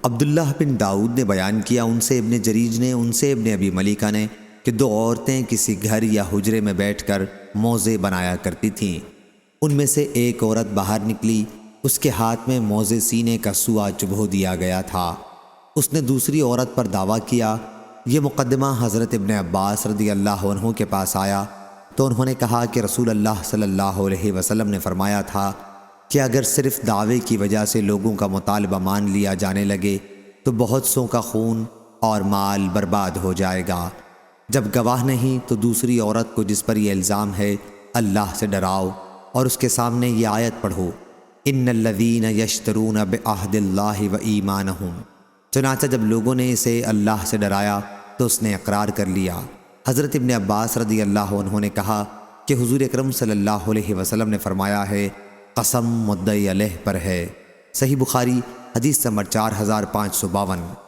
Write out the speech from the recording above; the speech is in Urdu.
عبداللہ بن داؤد نے بیان کیا، ان سے ابن جریج نے، ان سے ابن ابی ملیکہ نے کہ دو عورتیں کسی گھر یا حجرے میں بیٹھ کر موزے بنایا کرتی تھیں۔ ان میں سے ایک عورت باہر نکلی، اس کے ہاتھ میں موزے سینے کا سوا چبھو دیا گیا تھا۔ اس نے دوسری عورت پر دعویٰ کیا۔ یہ مقدمہ حضرت ابن عباس رضی اللہ عنہ کے پاس آیا تو انہوں نے کہا کہ رسول اللہ صلی اللہ علیہ وسلم نے فرمایا تھا کہ اگر صرف دعوے کی وجہ سے لوگوں کا مطالبہ مان لیا جانے لگے تو بہت سوں کا خون اور مال برباد ہو جائے گا۔ جب گواہ نہیں تو دوسری عورت کو جس پر یہ الزام ہے اللہ سے ڈراؤ اور اس کے سامنے یہ آیت پڑھو، ان الذین یشترون بعہد اللہ و ایمانہم۔ چنانچہ جب لوگوں نے اسے اللہ سے ڈرایا تو اس نے اقرار کر لیا۔ حضرت ابن عباس رضی اللہ عنہ نے کہا کہ حضور اکرم صلی اللہ علیہ وسلم نے فرمایا ہے، قسم مدعی علیہ پر ہے۔ صحیح بخاری حدیث نمبر 4552۔